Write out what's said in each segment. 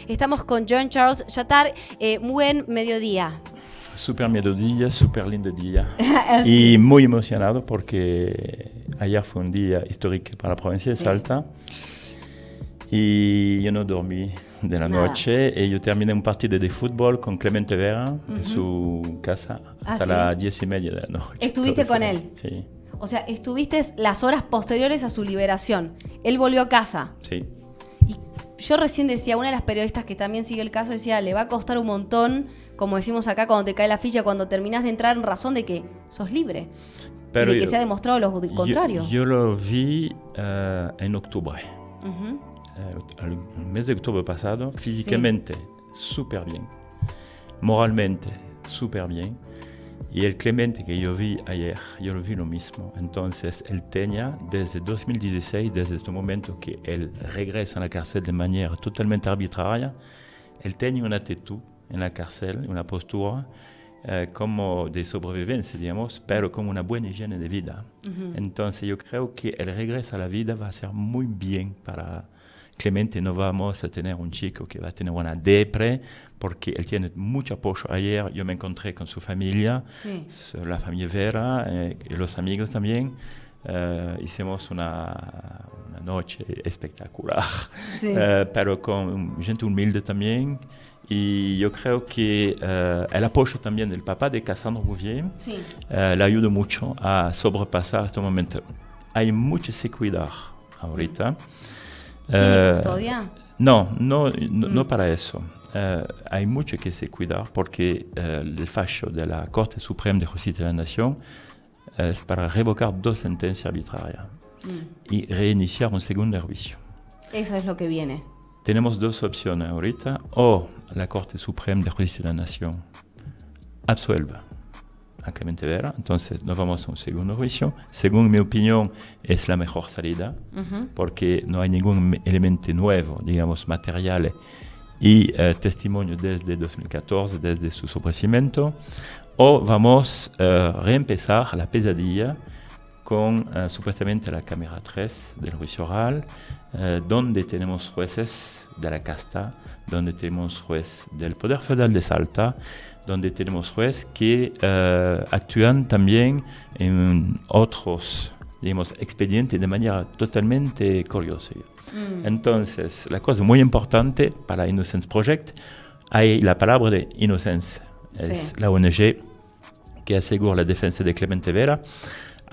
Estamos con John Charles Chatar. Muy buen mediodía. Super mediodía, super lindo día. Y muy emocionado porque ayer fue un día histórico para la provincia de Salta. Y yo no dormí de la noche y yo terminé un partido de fútbol con Clemente Vera en su casa hasta las 10:30 de la noche. ¿Estuviste con él? Sí. O sea, estuviste las horas posteriores a su liberación. Él volvió a casa. Sí. Y yo recién decía, una de las periodistas que también sigue el caso decía, le va a costar un montón, como decimos acá, cuando te cae la ficha, cuando terminás de entrar en razón de que sos libre. Pero y de que se ha demostrado lo contrario. Yo lo vi en octubre. El mes de octubre pasado, físicamente súper bien, moralmente súper bien, y el Clemente que yo vi ayer, yo lo vi lo mismo. Entonces él tenía desde 2016, desde este momento que él regresa a la cárcel de manera totalmente arbitraria, él tenía una actitud en la cárcel, una postura como de sobrevivencia, digamos, pero como una buena higiene de vida. Entonces yo creo que el regreso a la vida va a ser muy bien para Clemente. No vamos a tener un chico que va a tener una depre, porque él tiene mucho apoyo. Ayer yo me encontré con su familia, la familia Vera y los amigos también. Hicimos una noche espectacular, pero con gente humilde también. Y yo creo que el apoyo también del papá de Cassandre Bouvier le ayudó mucho a sobrepasar este momento. Hay mucho que cuidar ahorita. ¿Tiene custodia? No para eso. Hay mucho que se cuidar porque el fallo de la Corte Suprema de Justicia de la Nación es para revocar 2 sentencias arbitrarias y reiniciar un segundo juicio. Eso es lo que viene. Tenemos 2 opciones ahorita: o la Corte Suprema de Justicia de la Nación absuelva a Clemente Vera, entonces nos vamos a un segundo juicio. Según mi opinión, es la mejor salida, porque no hay ningún elemento nuevo, digamos, material y testimonio desde 2014, desde su sobrecimiento. O vamos a reempezar la pesadilla con supuestamente la cámara 3 del juicio oral, donde tenemos jueces de la casta, donde tenemos jueces del Poder Federal de Salta, donde tenemos jueces que actúan también en otros, digamos, expedientes de manera totalmente curiosa. Entonces, la cosa muy importante para Innocence Project, hay la palabra de Innocence, es la ONG que asegura la defensa de Clemente Vera.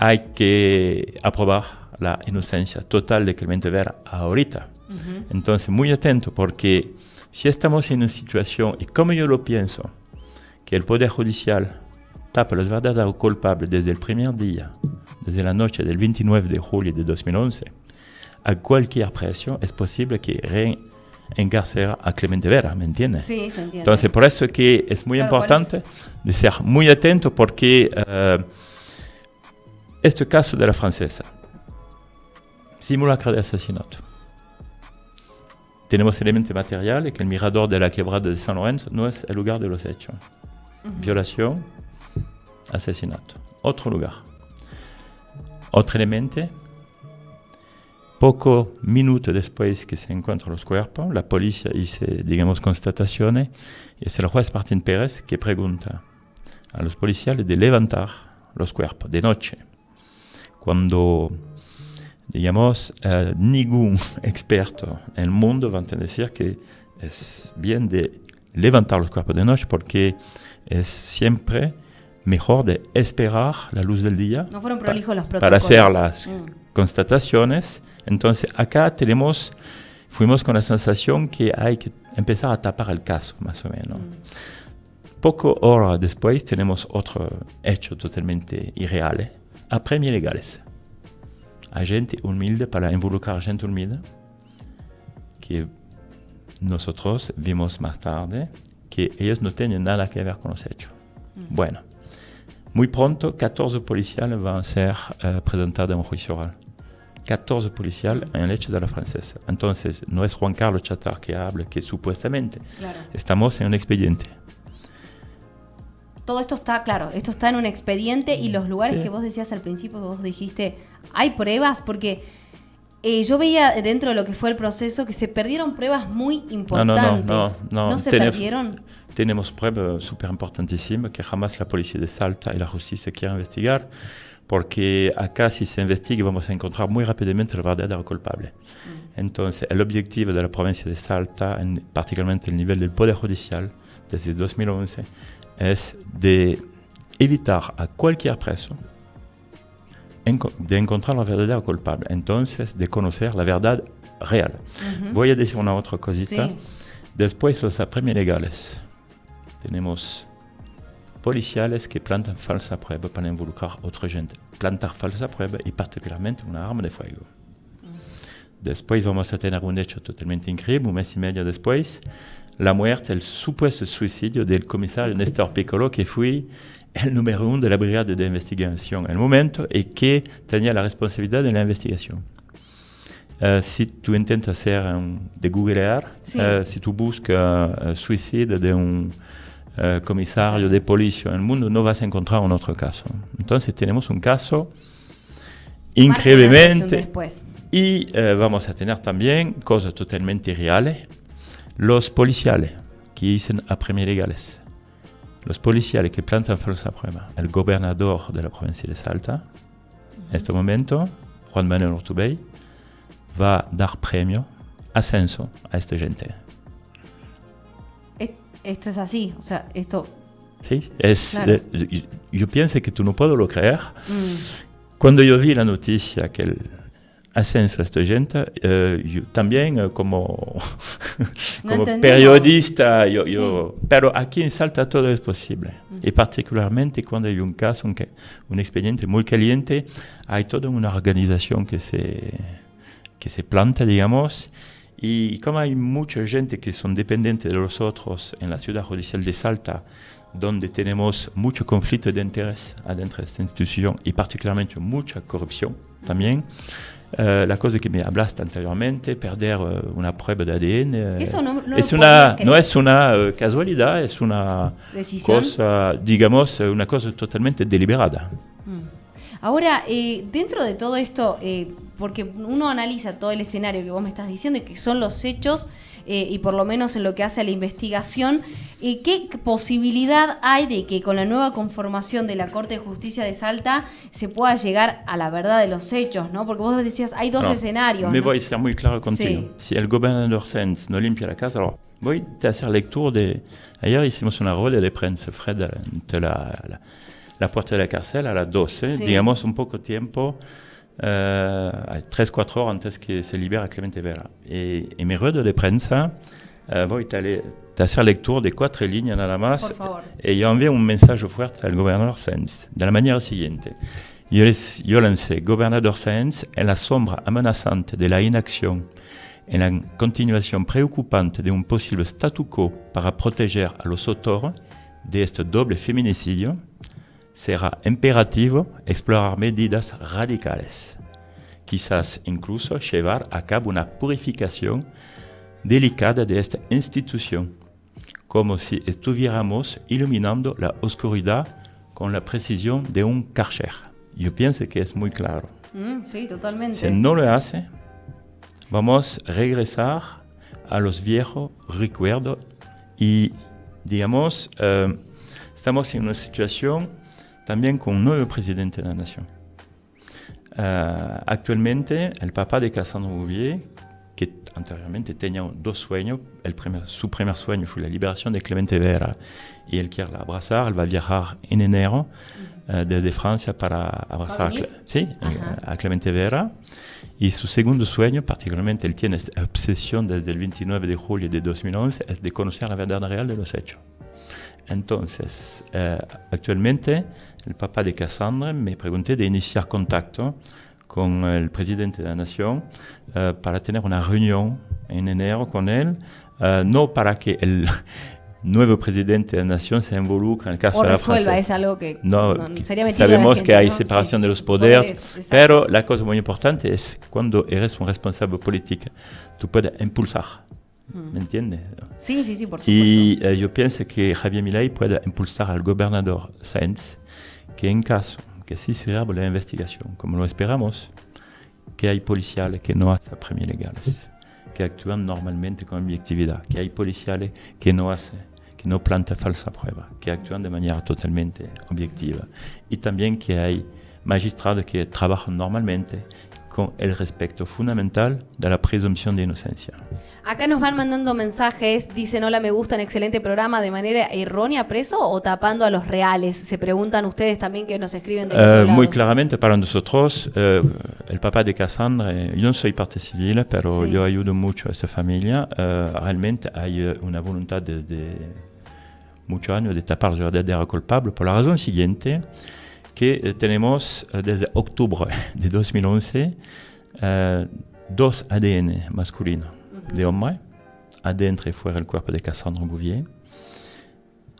Hay que aprobar la inocencia total de Clemente Vera ahorita. Entonces, muy atento, porque si estamos en una situación, y como yo lo pienso, que el Poder Judicial tapa los verdaderos culpables desde el primer día, desde la noche del 29 de julio de 2011, a cualquier precio es posible que reencarcele a Clemente Vera, ¿me entiendes? Sí, se entiende. Entonces, por eso es que es muy importante de ser muy atento, porque este caso de la francesa, simulacro de asesinato. Tenemos elementos materiales que el mirador de la quebrada de San Lorenzo no es el lugar de los hechos. Violación, asesinato. Otro lugar. Otro elemento, pocos minutos después que se encuentran los cuerpos, la policía hizo, digamos, constataciones, y es el juez Martín Pérez que pregunta a los policías de levantar los cuerpos de noche, cuando, digamos, ningún experto en el mundo va a decir que es bien de levantar los cuerpos de noche, porque es siempre mejor de esperar la luz del día. No fueron prolijos los protocolos para hacer las constataciones. Entonces acá fuimos con la sensación que hay que empezar a tapar el caso, más o menos. Poco horas después tenemos otro hecho totalmente irreal, apremios legales. A gente humilde, para involucrar a gente humilde, que nosotros vimos más tarde que ellos no tenían nada que ver con los hechos. Bueno, muy pronto 14 policiales van a ser presentados en un juicio oral. 14 policiales en el hecho de la francesa. Entonces, no es Juan Carlos Chatar que habla, que supuestamente estamos en un expediente. Todo esto está, claro, esto está en un expediente, y los lugares que vos decías al principio, vos dijiste, hay pruebas, porque Yo veía dentro de lo que fue el proceso que se perdieron pruebas muy importantes. No. ¿Se perdieron? Tenemos pruebas súper importantísimas que jamás la policía de Salta y la justicia quieren investigar, porque acá si se investiga vamos a encontrar muy rápidamente el verdadero culpable. Entonces, el objetivo de la provincia de Salta, particularmente el nivel del Poder Judicial, desde 2011, es de evitar a cualquier preso de encontrar la verdadera culpable, entonces de conocer la verdad real. Voy a decir una otra cosita. Sí. Después los apremios legales. Tenemos policiales que plantan falsa prueba para involucrar a otra gente. Plantar falsa prueba y particularmente una arma de fuego. Después vamos a tener un hecho totalmente increíble, un mes y medio después, la muerte, el supuesto suicidio del comisario Néstor Piccolo, que fue el número 1 de la brigada de investigación en el momento y que tenía la responsabilidad de la investigación. Si tú intentas de googlear, si tú buscas suicidio de un comisario de policía en el mundo, no vas a encontrar un otro caso. Entonces tenemos un caso increíblemente... Y vamos a tener también cosas totalmente reales. Los policiales que dicen apremios legales. Los policiales que plantan falsa prueba. El gobernador de la provincia de Salta, en este momento, Juan Manuel Urtubey, va a dar premio, ascenso a esta gente. Esto es así, o sea, esto... Sí, claro. Yo pienso que tú no puedo lo creer. Cuando yo vi la noticia que el ascenso a esta gente, yo también como periodista, pero aquí en Salta todo es posible. Y particularmente cuando hay un caso, un expediente muy caliente, hay toda una organización que se planta, digamos, y como hay mucha gente que son dependientes de los otros en la ciudad judicial de Salta, donde tenemos mucho conflicto de interés adentro de esta institución y particularmente mucha corrupción también. La cosa que me hablaste anteriormente, perder una prueba de ADN, eso no es una casualidad, es una ¿decisión? Cosa, digamos, una cosa totalmente deliberada. Ahora, dentro de todo esto, porque uno analiza todo el escenario que vos me estás diciendo y que son los hechos, y por lo menos en lo que hace a la investigación, ¿qué posibilidad hay de que con la nueva conformación de la Corte de Justicia de Salta se pueda llegar a la verdad de los hechos, ¿no? Porque vos decías, hay dos escenarios. Me voy a ser muy claro contigo. Sí. Si el gobernador Sanz no limpia la casa, voy a hacer lectura de... Ayer hicimos una rueda de prensa, Fred, entre la puerta de la cárcel a las 12, digamos un poco tiempo, 3-4 horas antes que se libere a Clemente Vera. Y en mi rueda de prensa voy a hacer lectura de 4 líneas nada más. Por favor. Y yo envié un mensaje fuerte al gobernador Sanz, de la manera siguiente. Yo lancé, gobernador Sanz, en la sombra amenazante de la inacción, en la continuación preocupante de un posible statu quo para proteger a los autores de este doble feminicidio, será imperativo explorar medidas radicales, quizás incluso llevar a cabo una purificación delicada de esta institución, como si estuviéramos iluminando la oscuridad con la precisión de un Karcher. Yo pienso que es muy claro. Sí, totalmente. Si no lo hace, vamos a regresar a los viejos recuerdos y, digamos, estamos en una situación también con un nuevo presidente de la nación. Actualmente, el papá de Cassandre Bouvier, que anteriormente tenía 2 sueños, su primer sueño fue la liberación de Clemente Vera, y él quiere abrazar, él va a viajar en enero desde Francia para abrazar a Clemente Vera, y su segundo sueño, particularmente él tiene esta obsesión desde el 29 de julio de 2011, es de conocer la verdad real de los hechos. Entonces, actualmente, el papá de Cassandre me preguntó de iniciar contacto con el presidente de la Nación para tener una reunión en enero con él, no para que el nuevo presidente de la Nación se involucre en el caso de la Francia. Es algo que no sería mentir. Sabemos gente, que hay ¿no? separación de los poderes, pero la cosa muy importante es cuando eres un responsable político, tú puedes impulsar. ¿Me entiendes? Sí, por supuesto. Y yo pienso que Javier Milei puede impulsar al gobernador Sanz que en caso que sí se abra la investigación, como lo esperamos, que hay policiales que no hacen premios legales, que actúan normalmente con objetividad, que hay policiales que no plantan falsa prueba, que actúan de manera totalmente objetiva, y también que hay magistrados que trabajan normalmente con el respeto fundamental de la presunción de inocencia. Acá nos van mandando mensajes, dicen hola, me gustan, excelente programa, ¿de manera errónea preso o tapando a los reales? Se preguntan ustedes también que nos escriben de otro lado. Muy claramente para nosotros, el papá de Cassandra, yo no soy parte civil, pero yo ayudo mucho a esa familia. Realmente hay una voluntad desde muchos años de tapar el verdadero culpable por la razón siguiente, que tenemos desde octubre de 2011 dos ADN masculinos de hombre, adentro y fuera del cuerpo de Cassandra Bouvier,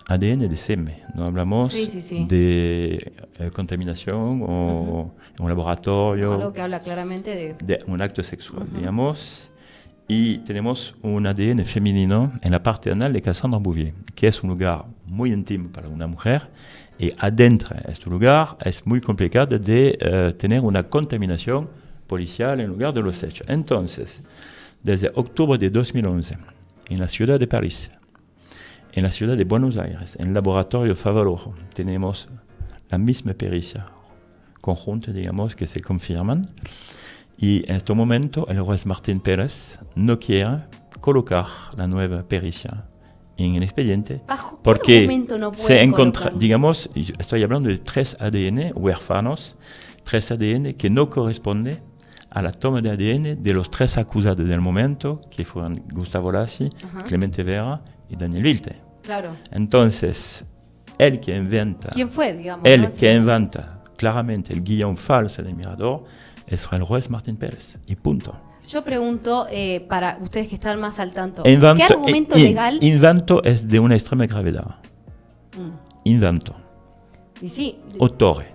ADN de semen, no hablamos de contaminación o en un laboratorio, algo que habla claramente de un acto sexual, digamos, y tenemos un ADN femenino en la parte anal de Cassandra Bouvier, que es un lugar muy íntimo para una mujer. Y adentro de este lugar es muy complicado de tener una contaminación policial en lugar de los hechos. Entonces, desde octubre de 2011, en la ciudad de París, en la ciudad de Buenos Aires, en el laboratorio Favaloro, tenemos la misma pericia conjunta, digamos, que se confirman. Y en este momento, el juez Martín Pérez no quiere colocar la nueva pericia en el expediente, porque no se encuentra, digamos, estoy hablando de 3 ADN huérfanos, 3 ADN que no corresponden a la toma de ADN de los 3 acusados del momento, que fueron Gustavo Lassi, Clemente Vera y Daniel Vilte. Claro. Entonces, él que inventa, ¿quién fue, digamos? Él que inventa claramente el guión falso del Mirador es el juez Martín Pérez, y punto. Yo pregunto, para ustedes que están más al tanto, ¿qué argumento legal? Invento es de una extrema gravedad. Invento. Y sí. Autore.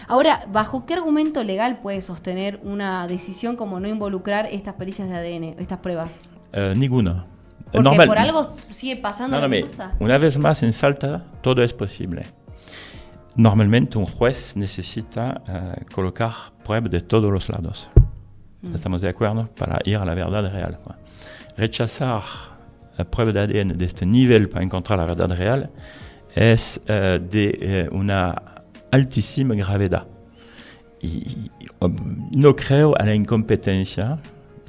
Ahora, ¿bajo qué argumento legal puede sostener una decisión como no involucrar estas pericias de ADN, estas pruebas? Ninguna. Porque por algo sigue pasando lo que pasa. Una vez más, en Salta todo es posible. Normalmente un juez necesita colocar pruebas de todos los lados. Estamos de acuerdo para ir a la verdad real. Rechazar la prueba de ADN de este nivel para encontrar la verdad real es de una altísima gravedad. Y no creo a la incompetencia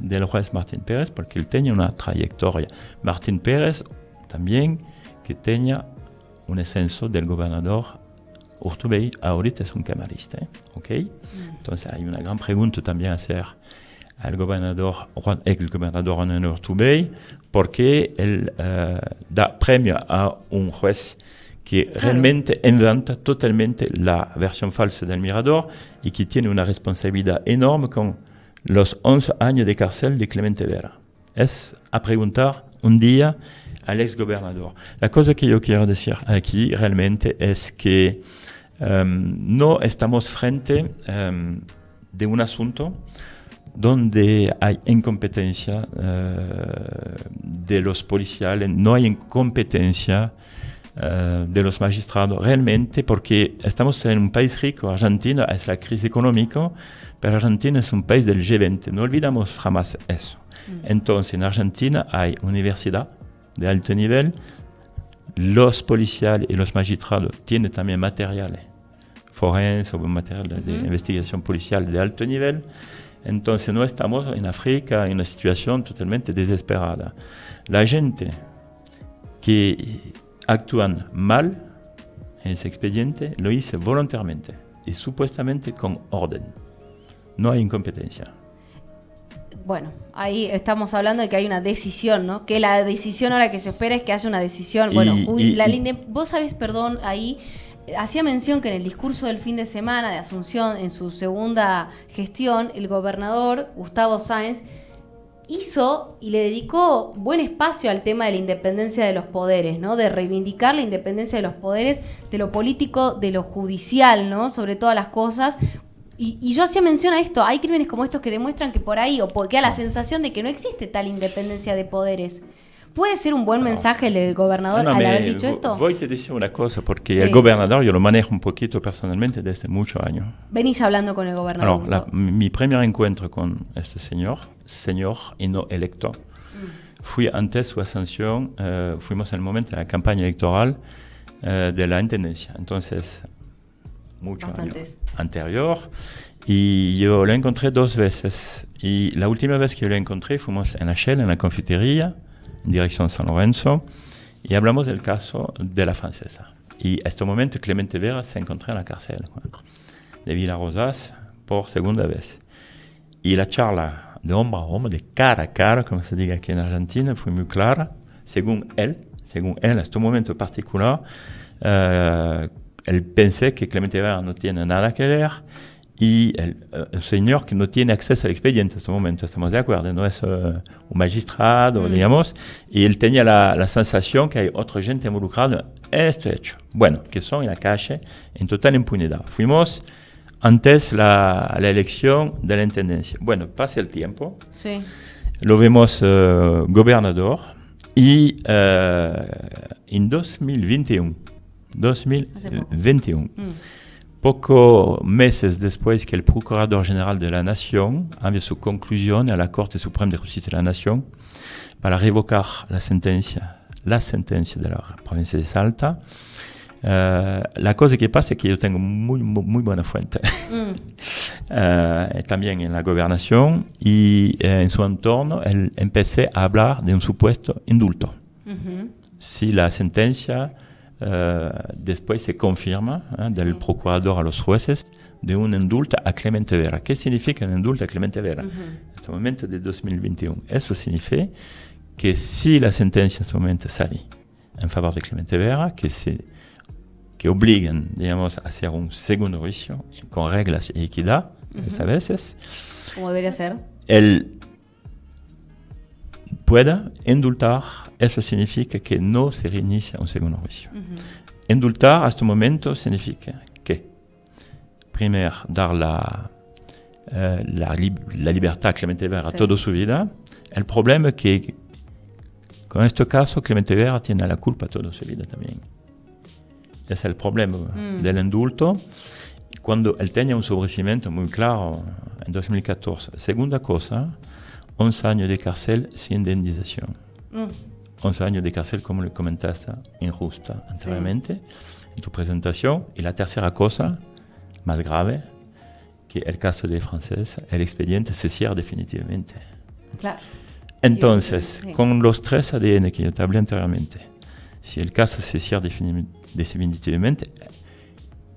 del juez Martín Pérez porque él tenía una trayectoria. Martín Pérez también que tenía un ascenso del gobernador Urtubey, ahorita es un camarista, ¿ok? Entonces hay una gran pregunta también a hacer al gobernador, ex-gobernador Juan Urtubey, porque él da premio a un juez que realmente inventa totalmente la versión falsa del Mirador y que tiene una responsabilidad enorme con los 11 años de cárcel de Clemente Vera. Es a preguntar un día al ex-gobernador. La cosa que yo quiero decir aquí realmente es que no estamos frente de un asunto donde hay incompetencia de los policiales, no hay incompetencia de los magistrados realmente, porque estamos en un país rico. Argentina es la crisis económica, pero Argentina es un país del G20, no olvidamos jamás eso. Entonces en Argentina hay universidad de alto nivel, los policiales y los magistrados tienen también materiales forenses o material de investigación policial de alto nivel. Entonces no estamos en África en una situación totalmente desesperada. La gente que actúan mal en ese expediente lo hizo voluntariamente y supuestamente con orden. No hay incompetencia. Bueno, ahí estamos hablando de que hay una decisión, ¿no? Que la decisión ahora que se espera es que haya una decisión. Bueno, vos sabés, perdón, ahí hacía mención que en el discurso del fin de semana de Asunción, en su segunda gestión, el gobernador Gustavo Sáenz hizo y le dedicó buen espacio al tema de la independencia de los poderes, ¿no? De reivindicar la independencia de los poderes, de lo político, de lo judicial, ¿no? Sobre todas las cosas. Y yo hacía mención a esto, hay crímenes como estos que demuestran que por ahí, o queda la sensación de que no existe tal independencia de poderes. ¿Puede ser un buen mensaje el del gobernador al haber dicho esto? Voy a te decir una cosa, porque el gobernador yo lo manejo un poquito personalmente desde muchos años. Venís hablando con el gobernador. Mi primer encuentro con este señor y no electo, fui antes su ascensión, fuimos en el momento de la campaña electoral de la intendencia, entonces mucho años anterior, y yo lo encontré 2 veces, y la última vez que yo lo encontré fuimos en la Shell, en la confitería, en dirección San Lorenzo, y hablamos del caso de la francesa. Y a este momento Clemente Vera se encontró en la cárcel de Villarrosas por segunda vez. Y la charla de hombre a hombre, de cara a cara, como se diga aquí en Argentina, fue muy clara. Según él, a este momento particular, él pensé que Clemente Vera no tiene nada que ver, y el señor que no tiene acceso al expediente en este momento, estamos de acuerdo, no es un magistrado, digamos, y él tenía la sensación que hay otra gente involucrada en este hecho. Bueno, que son en la calle en total impunidad. Fuimos antes la elección de la intendencia. Bueno, pasa el tiempo, lo vemos gobernador, y en 2021, pocos meses después que el Procurador General de la Nación envió su conclusión a la Corte Suprema de Justicia de la Nación para revocar la sentencia de la provincia de Salta. La cosa que pasa es que yo tengo muy buena fuente también en la gobernación, y en su entorno empecé a hablar de un supuesto indulto. Si la sentencia después se confirma del procurador a los jueces de un indulto a Clemente Vera. ¿Qué significa un indulto a Clemente Vera? En este momento de 2021. Eso significa que si la sentencia en este momento sale en favor de Clemente Vera, que obligan, digamos, a hacer un segundo juicio con reglas y equidad, a veces, como debería ser, él pueda indultar. Eso significa que no se reinicia un segundo juicio. Indultar a este momento significa que, primero, dar la libertad a Clemente Vera toda su vida. El problema es que, con este caso, Clemente Vera tiene la culpa toda su vida también. Ese es el problema del indulto. Cuando él tenía un sobrecimiento muy claro en 2014. Segunda cosa, 11 años de cárcel sin indemnización. 11 años de cárcel, como le comentaste, injusta anteriormente en tu presentación. Y la tercera cosa, más grave, que el caso de francés, el expediente se cierra definitivamente. Claro. Entonces, con los 3 ADN que yo te hablé anteriormente, si el caso se cierra definitivamente,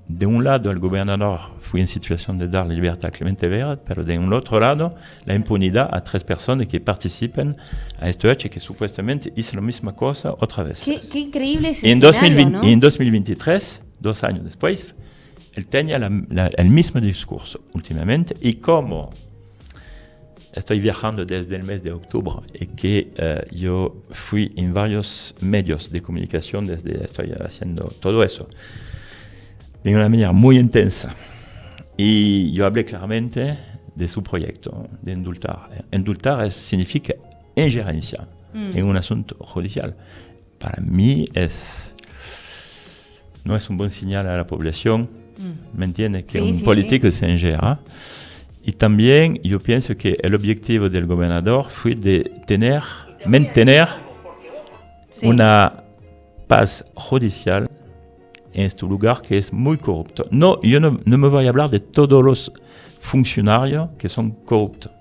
de un lado el gobernador fue en situación de dar la libertad a Clemente Vera, pero de un otro lado la impunidad a 3 personas que participan a este hecho que supuestamente hizo la misma cosa otra vez. Qué increíble ese escenario, ¿no? Y en 2023, 2 años después, él tenía el mismo discurso últimamente, y como estoy viajando desde el mes de octubre y que yo fui en varios medios de comunicación estoy haciendo todo eso de una manera muy intensa, y yo hablé claramente de su proyecto de indultar. Indultar significa injerencia en un asunto judicial. Para mí no es un buen señal a la población, ¿me entiende? Que un político se injera. Y también yo pienso que el objetivo del gobernador fue de mantener una paz judicial en este lugar que es muy corrupto. No, yo no me voy a hablar de todos los funcionarios que son corruptos.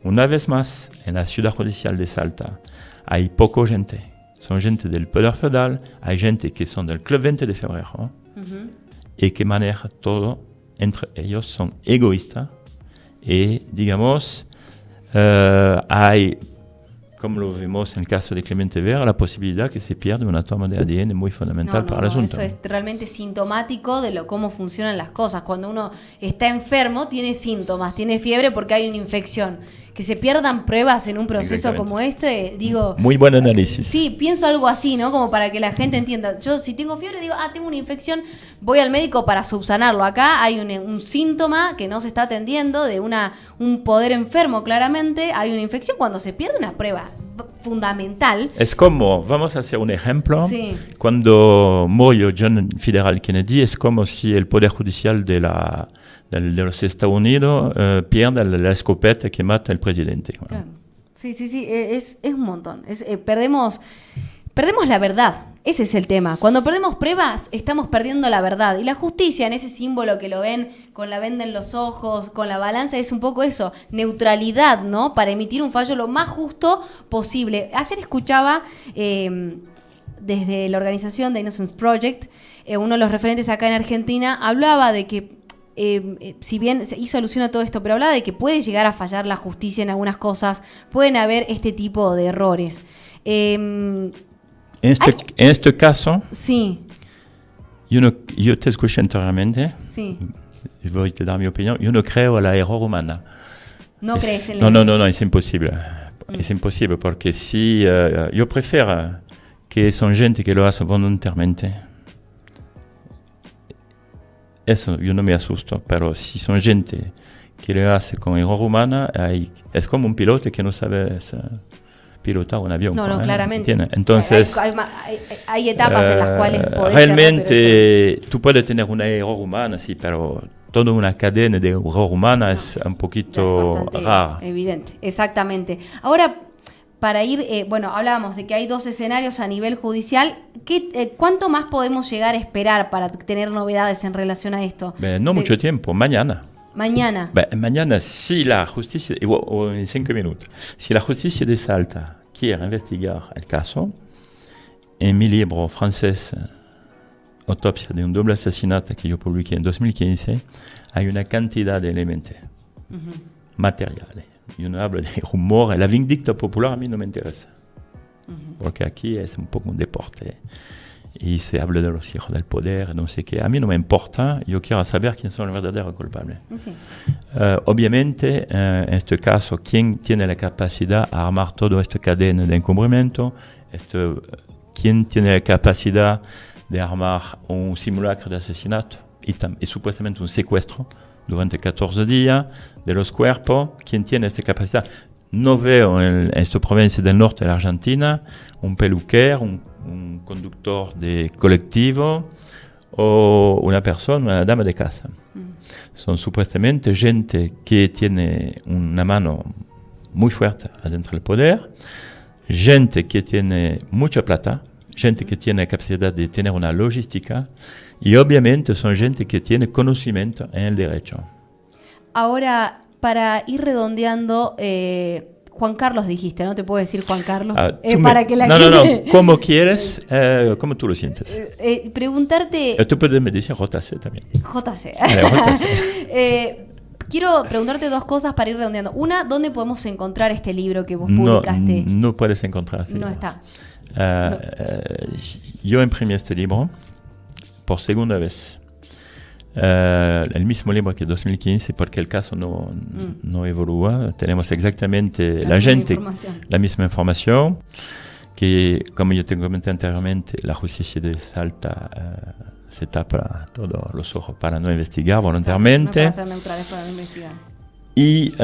Una vez más, en la ciudad judicial de Salta hay poca gente. Son gente del Poder Federal, hay gente que son del Club 20 de Febrero y que maneja todo. Entre ellos son egoístas y, digamos, hay, como lo vemos en el caso de Clemente Vera, la posibilidad que se pierda una toma de ADN muy fundamental para el asunto. Eso es realmente sintomático de cómo funcionan las cosas. Cuando uno está enfermo, tiene síntomas, tiene fiebre porque hay una infección. Que se pierdan pruebas en un proceso como este, digo... Muy buen análisis. Sí, pienso algo así, ¿no? Como para que la gente entienda. Yo si tengo fiebre digo, tengo una infección, voy al médico para subsanarlo. Acá hay un síntoma que no se está atendiendo de un poder enfermo, claramente. Hay una infección cuando se pierde una prueba fundamental. Es como, vamos a hacer un ejemplo, Sí. cuando murió John Fitzgerald Kennedy, es como si el Poder Judicial de los Estados Unidos pierde la escopeta que mata al presidente. Bueno. Claro. Sí, es un montón. Perdemos la verdad. Ese es el tema. Cuando perdemos pruebas, estamos perdiendo la verdad. Y la justicia, en ese símbolo que lo ven con la venda en los ojos, con la balanza, es un poco eso, neutralidad, ¿no? Para emitir un fallo lo más justo posible. Ayer escuchaba desde la organización The Innocence Project, uno de los referentes acá en Argentina, hablaba de que si bien se hizo alusión a todo esto, pero hablaba de que puede llegar a fallar la justicia en algunas cosas, pueden haber este tipo de errores. En este caso, sí. yo te escuché anteriormente, Sí. y voy a dar mi opinión, yo no creo en la error humana. ¿No crees en la No, es imposible. Es imposible porque si yo prefiero que son gente que lo hace voluntariamente. Eso yo no me asusto, pero si son gente que lo hace con error humana, es como un piloto que no sabe pilotar un avión. No, claramente. ¿Entiendes? Entonces, hay etapas en las cuales podés realmente tú puedes tener una error humana, sí, pero toda una cadena de error humana es un poquito rara. Evidente, exactamente. Ahora, para ir, hablábamos de que hay 2 escenarios a nivel judicial. ¿Cuánto más podemos llegar a esperar para tener novedades en relación a esto? No mucho tiempo, mañana. Mañana. Mañana, si la justicia, o en 5 minutos, si la justicia de Salta quiere investigar el caso, en mi libro francés, Autopsia de un doble asesinato, que yo publiqué en 2015, hay una cantidad de elementos materiales. Yo no hablo de rumores. La vindicta popular a mí no me interesa, porque aquí es un poco un deporte. Y se habla de los hijos del poder, no sé qué. A mí no me importa, yo quiero saber quién son los verdaderos culpables. Sí. Obviamente, en este caso, ¿quién tiene la capacidad de armar toda esta cadena de encubrimiento? ¿Quién tiene la capacidad de armar un simulacro de asesinato y supuestamente un secuestro durante 14 días de los cuerpos? ¿Quién tiene esta capacidad? No veo en esta provincia del norte de la Argentina un peluquero, un conductor de colectivo o una persona, una dama de casa. Son supuestamente gente que tiene una mano muy fuerte adentro del poder, gente que tiene mucha plata, gente que tiene la capacidad de tener una logística y obviamente son gente que tiene conocimiento en el derecho. Ahora, para ir redondeando, Juan Carlos dijiste, ¿no? ¿Te puedo decir Juan Carlos? Para que la no, como quieres, como tú lo sientes. Preguntarte... Tú puedes me decir JC también. JC. JC. Quiero preguntarte 2 cosas para ir redondeando. Una, ¿dónde podemos encontrar este libro que vos publicaste? No puedes encontrar este libro. Está. Yo imprimí este libro por segunda vez. El mismo libro que 2015, porque el caso no evolúa. Tenemos exactamente la misma información, que, como yo te comenté anteriormente, la justicia de Salta se tapa todos los ojos para no investigar voluntariamente. No para ser neutrales, para no investigar. Y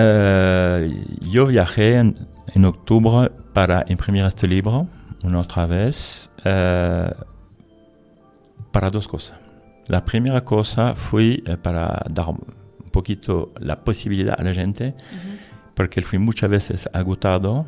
yo viajé en octubre para imprimir este libro una otra vez para 2 cosas. La primera cosa fue para dar un poquito la posibilidad a la gente, porque fui muchas veces agotado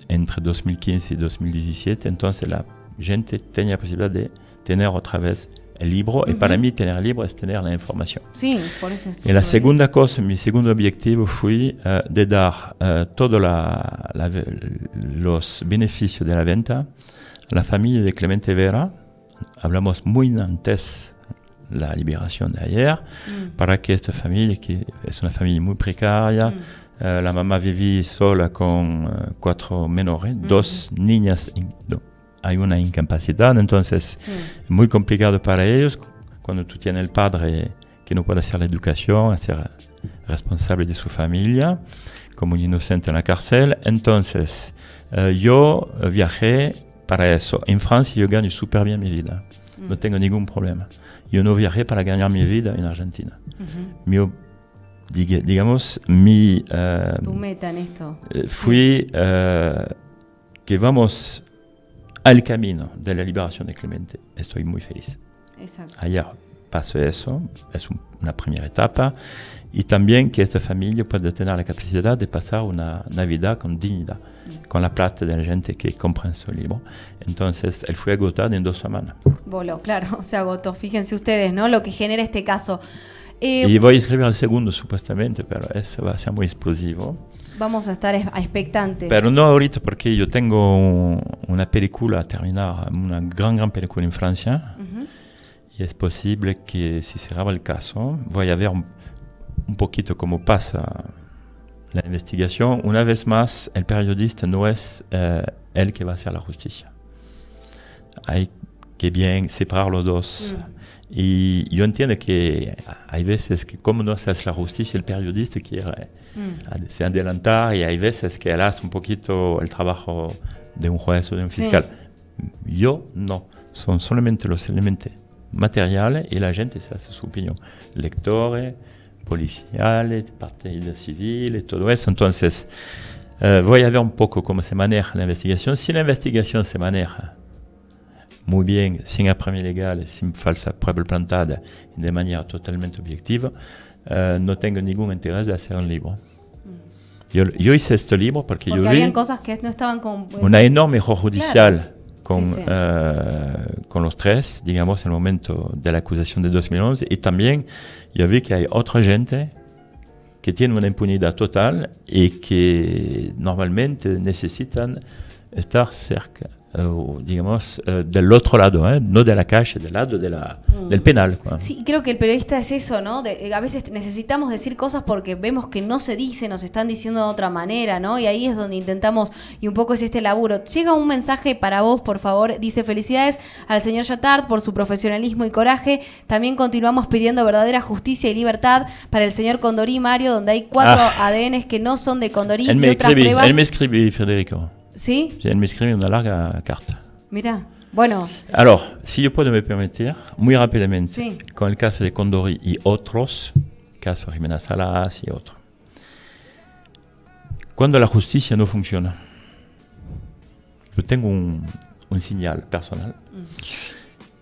entre 2015 y 2017, entonces la gente tenía la posibilidad de tener otra vez el libro, y para mí tener el libro es tener la información. Sí, por eso es. Y la segunda cosa, mi segundo objetivo fue de dar todos los beneficios de la venta a la familia de Clemente Vera. Hablamos muy antes la liberación de ayer, para que esta familia, que es una familia muy precaria, la mamá vivía sola con 4 menores, 2 niñas, hay una incapacidad, entonces es muy complicado para ellos cuando tú tienes el padre que no puede hacer la educación, ser responsable de su familia, como un inocente en la cárcel. Entonces yo viajé para eso. En Francia yo gano súper bien mi vida, no tengo ningún problema. Yo no viajé para ganar mi vida en Argentina. Tu meta en esto. Fui que vamos al camino de la liberación de Clemente. Estoy muy feliz. Exacto. Ayer pasó eso, es una primera etapa, y también que esta familia puede tener la capacidad de pasar una Navidad con dignidad, con la plata de la gente que compra su libro. Entonces, él fue agotado en 2 semanas. Voló, claro, se agotó. Fíjense ustedes, ¿no? Lo que genera este caso. Y voy a escribir el segundo, supuestamente, pero eso va a ser muy explosivo. Vamos a estar expectantes. Pero no ahorita, porque yo tengo una película a terminar, una gran película en Francia. Uh-huh. Y es posible que, si se graba el caso, voy a ver un poquito cómo pasa la investigación. Una vez más, el periodista no es él que va a hacer la justicia. Hay que bien separar los dos. Y yo entiendo que hay veces que, como no se hace la justicia, el periodista quiere se adelantar, y hay veces que él hace un poquito el trabajo de un juez o de un fiscal. Sí. Yo no. Son solamente los elementos materiales y la gente se hace su opinión. Lectores, policiales, partidos civiles, todo eso. Entonces, voy a ver un poco cómo se maneja la investigación. Si la investigación se maneja muy bien, sin apremio legal, sin falsa prueba plantada, de manera totalmente objetiva, no tengo ningún interés de hacer un libro. Yo hice este libro porque yo vi habían cosas que no estaban con una enorme error judicial. Claro. Con los 3, digamos, en el momento de la acusación de 2011, y también yo vi que hay otra gente que tiene una impunidad total y que normalmente necesitan estar cerca, digamos, del otro lado, no de la calle, del lado del penal. Sí, creo que el periodista es eso, ¿no? A veces necesitamos decir cosas porque vemos que no se dice, nos están diciendo de otra manera, ¿no? Y ahí es donde intentamos, y un poco es este laburo. Llega un mensaje para vos, por favor. Dice: felicidades al señor Chattard por su profesionalismo y coraje. También continuamos pidiendo verdadera justicia y libertad para el señor Condorí Mario, donde hay 4 ADNs que no son de Condorí y otras pruebas. Él me escribió, Federico. ¿Sí? Él me escribió una larga carta. Mira, bueno. Alors, si yo puedo me permitir, muy rápidamente, con el caso de Condorí y otros, caso Jimena Salas y otros. Cuando la justicia no funciona, yo tengo un señal personal,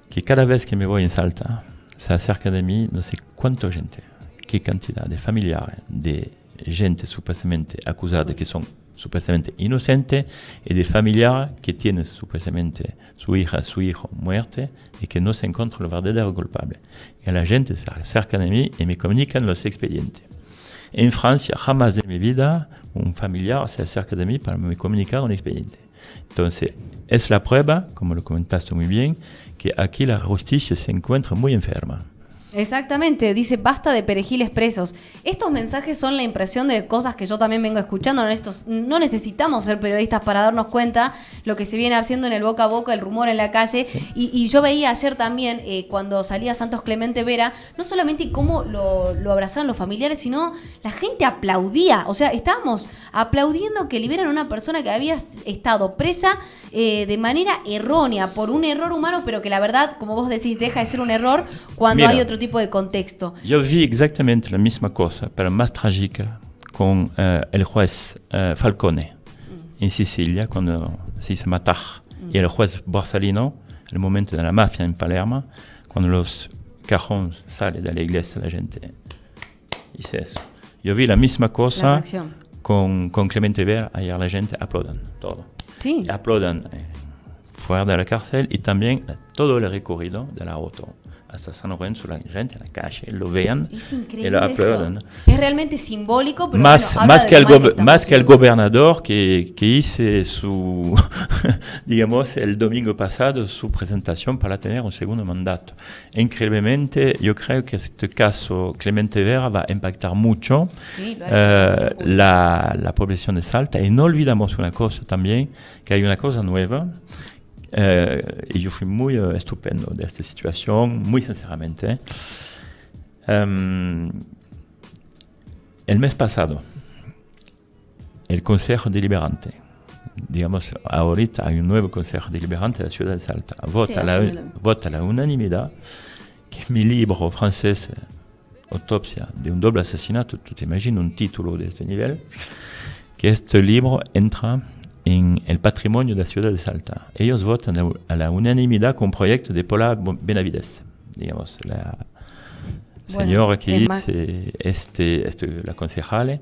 que cada vez que me voy en Salta, se acerca de mí no sé cuánta gente, qué cantidad de familiares, de gente supuestamente acusada de que son supuestamente inocente, y de familiares que tienen supuestamente su hija, su hijo muerte, y que no se encuentra el verdadero culpable. Y la gente se acerca de mí y me comunican los expedientes. En Francia, jamás de mi vida un familiar se acerca de mí para me comunicar un expediente. Entonces, es la prueba, como lo comentaste muy bien, que aquí la justicia se encuentra muy enferma. Exactamente, dice: basta de perejiles presos. Estos mensajes son la impresión de cosas que yo también vengo escuchando. No necesitamos ser periodistas para darnos cuenta lo que se viene haciendo en el boca a boca, el rumor en la calle. Sí. Y yo veía ayer también, cuando salía Santos Clemente Vera, no solamente cómo lo abrazaban los familiares, sino la gente aplaudía. O sea, estábamos aplaudiendo que liberan a una persona que había estado presa de manera errónea, por un error humano, pero que la verdad, como vos decís, deja de ser un error cuando hay otro tipo de contexto. Yo vi exactamente la misma cosa, pero más trágica, con el juez Falcone en Sicilia, cuando se hizo matar, y el juez Borsalino, el momento de la mafia en Palermo, cuando los cajones salen de la iglesia, la gente dice eso. Yo vi la misma cosa con Clemente Vera. Ayer la gente aplaudan todo. Sí. Aplaudan fuera de la cárcel, y también todo el recorrido de la auto hasta San Lorenzo, la gente en la calle lo vean y lo aplaudan. Es realmente simbólico, pero más que el gobernador que hice su, digamos, el domingo pasado su presentación para tener un segundo mandato. Increíblemente, yo creo que este caso Clemente Vera va a impactar mucho la población de Salta. Y no olvidamos una cosa también, que hay una cosa nueva. Y yo fui muy estupendo de esta situación, muy sinceramente. El mes pasado, el Consejo Deliberante, digamos, ahorita hay un nuevo Consejo Deliberante de la ciudad de Salta, vota la unanimidad que mi libro francés, Autopsia de un doble asesinato, tú te imaginas un título de este nivel, que este libro entra en el patrimonio de la ciudad de Salta. Ellos votan a la unanimidad con un proyecto de Paula Benavides, digamos, la señora que dice, la concejale.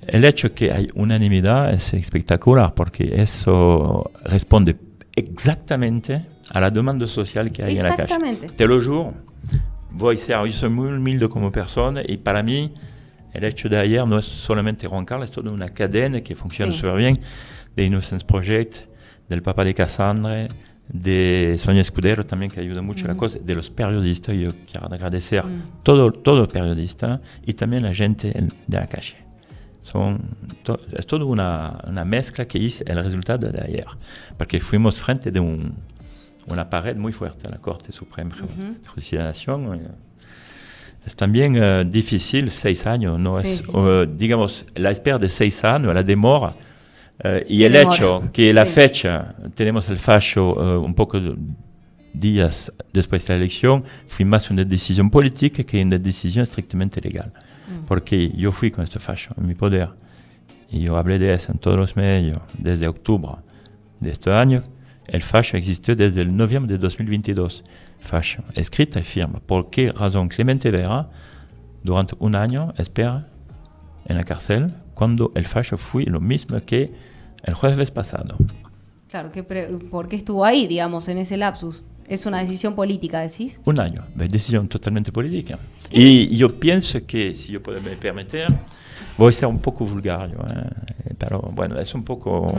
El hecho que hay unanimidad es espectacular porque eso responde exactamente a la demanda social que hay en la calle. Te lo juro. Yo soy muy humilde como persona y para mí el hecho de ayer no es solamente Juan Carlos, es toda una cadena que funciona súper bien, de Innocence Project, del Papa de Cassandre, de Sonia Escudero también, que ayuda mucho a la cosa, de los periodistas. Yo quiero agradecer todo periodista y también la gente de la calle. Es toda una mezcla que hizo el resultado de ayer, porque fuimos frente de una pared muy fuerte a la Corte Suprema de Justicia de la Nación. Es también difícil, 6 años, ¿no? Digamos, la espera de 6 años, la demora. Y el hecho que la fecha, tenemos el fallo un poco días después de la elección, fue más una decisión política que una decisión estrictamente legal. Porque yo fui con este fallo en mi poder y yo hablé de eso en todos los medios desde octubre de este año. El fallo existió desde el noviembre de 2022. Fallo escrita y firme. ¿Por qué razón Clemente Vera durante un año espera en la cárcel cuando el fallo fue lo mismo que el jueves pasado? Claro, ¿por qué estuvo ahí, digamos, en ese lapsus? ¿Es una decisión política, decís? Un año, decisión totalmente política. Y yo pienso que, si yo puedo me permitir, voy a ser un poco vulgar, pero bueno, es un poco...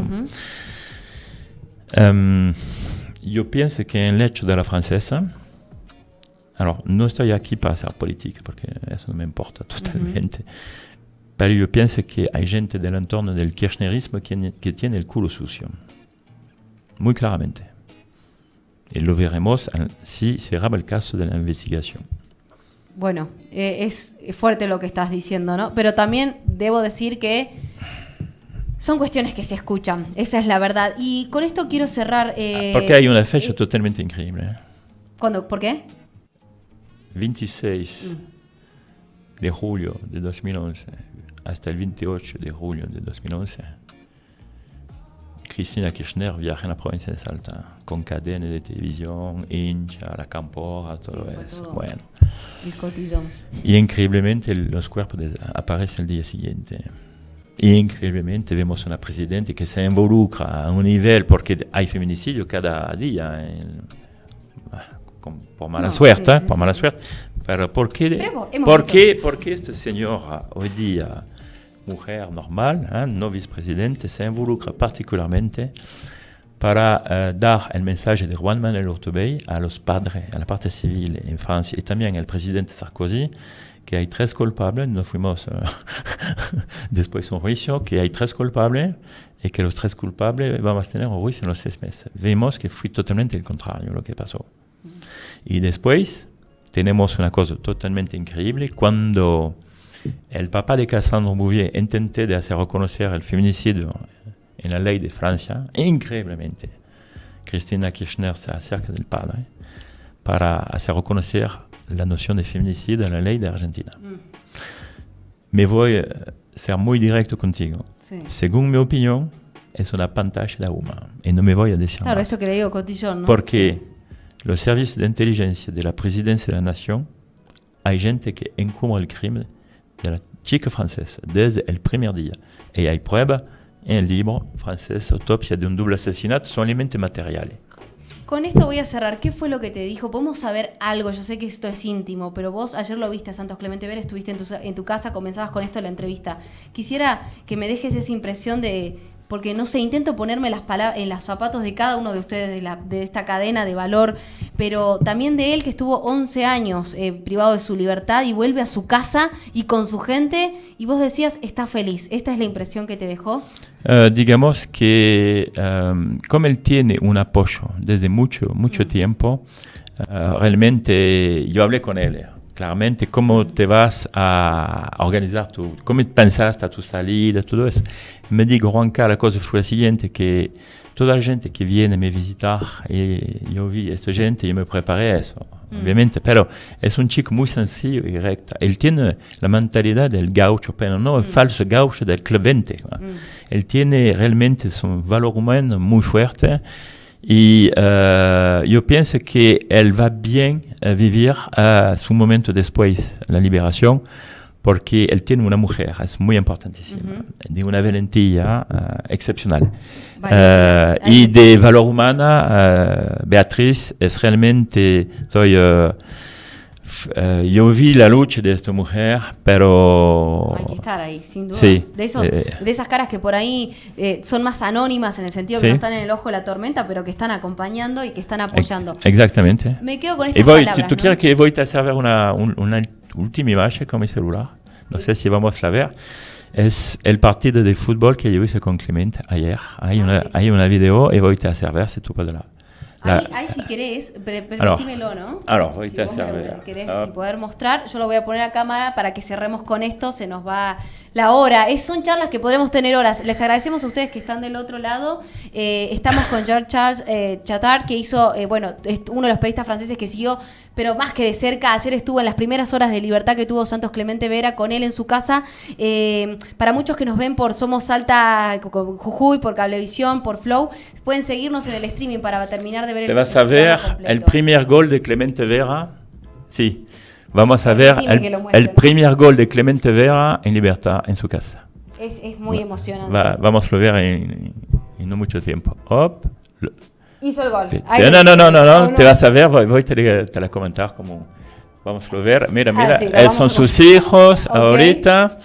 yo pienso que en el hecho de la francesa, no estoy aquí para hacer política, porque eso no me importa totalmente, pero yo pienso que hay gente del entorno del kirchnerismo que tiene el culo sucio, muy claramente. Y lo veremos si será el caso de la investigación. Bueno, es fuerte lo que estás diciendo, ¿no? Pero también debo decir que son cuestiones que se escuchan, esa es la verdad. Y con esto quiero cerrar... porque hay una fecha totalmente increíble. ¿Cuándo? ¿Por qué? 26 de julio de 2011 hasta el 28 de julio de 2011. Cristina Kirchner viaja en la provincia de Salta con cadenas de televisión, hincha, la Campora, todo eso. Todo. Bueno. El cotillón. Y increíblemente los cuerpos aparecen el día siguiente. Y increíblemente vemos una presidenta que se involucra a un nivel, porque hay feminicidio cada día, por mala suerte, mala suerte. Pero ¿por qué esta señora hoy día, mujer normal, no vicepresidente, se involucra particularmente para dar el mensaje de Juan Manuel Urtubey a los padres, a la parte civil en Francia y también al presidente Sarkozy, que hay 3 culpables, no fuimos después de un juicio, que hay 3 culpables y que los 3 culpables vamos a tener un juicio en los 6 meses. Vemos que fue totalmente el contrario lo que pasó. Y después tenemos una cosa totalmente increíble, cuando el Papa de Cassandre Bouvier intentó de hacer reconocer el feminicidio en la ley de Francia, increíblemente, Cristina Kirchner se acerca del padre para hacer reconocer la noción de feminicidio en la ley de Argentina. Me voy a ser muy directo contigo. Sí. Según mi opinión, es una pantalla de humo y no me voy a decir Claro, más. esto que le digo, cotillón, ¿no? Porque los servicios de inteligencia de la presidencia de la nación, hay gente que encubre el crimen de la chica francesa desde el primer día. Y hay pruebas en el libro francés, Autopsia de un doble asesinato, son elementos materiales. Con esto voy a cerrar. ¿Qué fue lo que te dijo? ¿Podemos saber algo? Yo sé que esto es íntimo, pero vos ayer lo viste a Santos Clemente Vera, estuviste en tu casa, comenzabas con esto la entrevista. Quisiera que me dejes esa impresión de... Porque, no sé, intento ponerme en los zapatos de cada uno de ustedes de esta cadena de valor, pero también de él que estuvo 11 años privado de su libertad y vuelve a su casa y con su gente, y vos decías, está feliz. ¿Esta es la impresión que te dejó? Digamos que como él tiene un apoyo desde mucho tiempo, realmente yo hablé con él. Claramente, cómo te vas a organizar cómo pensaste a tu salida, todo eso. Me dijo, Juanca, la cosa fue la siguiente, que toda la gente que viene a me visitar, y yo vi a esta gente y me preparé a eso. obviamente, pero es un chico muy sencillo y recto. Él tiene la mentalidad del gaucho, pero no el falso gaucho del club 20. Él tiene realmente su valor humano muy fuerte y yo pienso que él va bien vivir su momento después, la liberación, porque él tiene una mujer, es muy importantísima, de una valentía excepcional. Y de valor humana, Beatriz es realmente, yo vi la lucha de esta mujer, pero... Hay que estar ahí, sin duda. Sí, de esas caras que por ahí son más anónimas en el sentido que no están en el ojo de la tormenta, pero que están acompañando y que están apoyando. Exactamente. Me quedo con estas palabras. ¿Tú quieres que voy a hacer una última imagen con mi celular? No sé si vamos a ver. Es el partido de fútbol que yo hice con Clemente ayer. Hay una video y voy a hacer ver si tú puedes la... Ahí si querés, permitímelo, ¿no? Voy a hacer ver. Si querés poder mostrar, yo lo voy a poner a cámara para que cerremos con esto, se nos va la hora. Son charlas que podremos tener horas. Les agradecemos a ustedes que están del otro lado. Estamos con Jean-Charles Chattard, que hizo, es uno de los periodistas franceses que siguió, pero más que de cerca. Ayer estuvo en las primeras horas de libertad que tuvo Santos Clemente Vera con él en su casa. Para muchos que nos ven por Somos Salta, Jujuy, por Cablevisión, por Flow, pueden seguirnos en el streaming para terminar de ver Te vas a ver el primer gol de Clemente Vera. Sí. Vamos a ver el primer gol de Clemente Vera en libertad en su casa. Es muy emocionante. Vamos a ver en no mucho tiempo. Hizo el gol. Sí. No. Te vas a ver, voy a la comentar como vamos a ver. Mira, sí, son sus hijos ahorita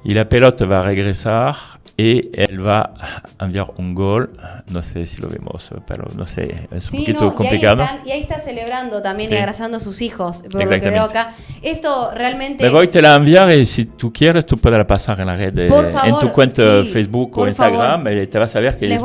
y la pelota va a regresar y él va a enviar un gol. No sé si lo vemos, pero no sé, es un poquito complicado. Y ahí está celebrando también y abrazando a sus hijos, por lo que veo acá. Esto realmente... Me voy a enviar y si tú quieres, tú puedes pasar en la red, en tu cuenta Facebook o Instagram, y te vas a ver que es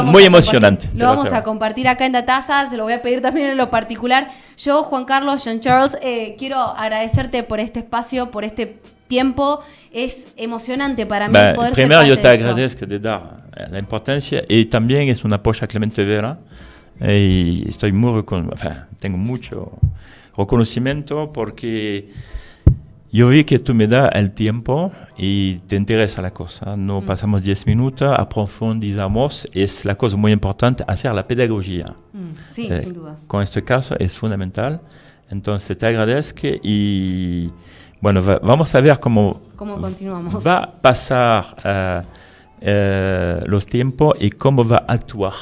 muy emocionante. Lo vamos a compartir acá en Dataza, se lo voy a pedir también en lo particular. Yo, Juan Carlos, Jean-Charles, quiero agradecerte por este espacio, por este tiempo. Es emocionante para mí poder primero ser yo te agradezco de dar la importancia y también es un apoyo a Clemente Vera y estoy tengo mucho reconocimiento porque yo vi que tú me das el tiempo y te interesa la cosa. No pasamos 10 minutos, aprofundizamos. Es la cosa muy importante, hacer la pedagogía. Sí, sin dudas. Con este caso es fundamental. Entonces te agradezco y bueno, vamos a ver cómo continuamos. Va a pasar los tiempos y cómo va a actuar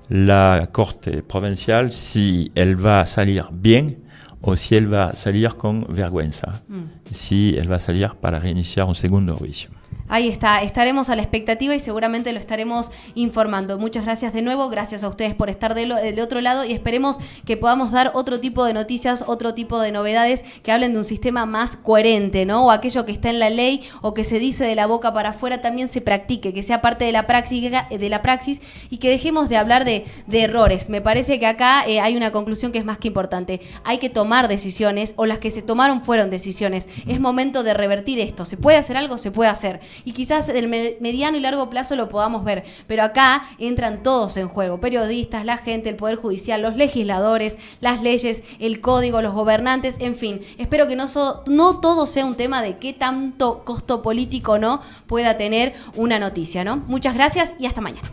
la Corte Provincial, si él va a salir bien o si él va a salir con vergüenza, si él va a salir para reiniciar un segundo juicio. Ahí está, estaremos a la expectativa y seguramente lo estaremos informando. Muchas gracias de nuevo, gracias a ustedes por estar del otro lado y esperemos que podamos dar otro tipo de noticias, otro tipo de novedades que hablen de un sistema más coherente, ¿no? O aquello que está en la ley o que se dice de la boca para afuera también se practique, que sea parte de la praxis y que dejemos de hablar de errores. Me parece que acá hay una conclusión que es más que importante. Hay que tomar decisiones o las que se tomaron fueron decisiones. Es momento de revertir esto. ¿Se puede hacer algo? Se puede hacer. Y quizás el mediano y largo plazo lo podamos ver, pero acá entran todos en juego, periodistas, la gente, el Poder Judicial, los legisladores, las leyes, el código, los gobernantes, en fin. Espero que no todo sea un tema de qué tanto costo político no pueda tener una noticia, ¿no? Muchas gracias y hasta mañana.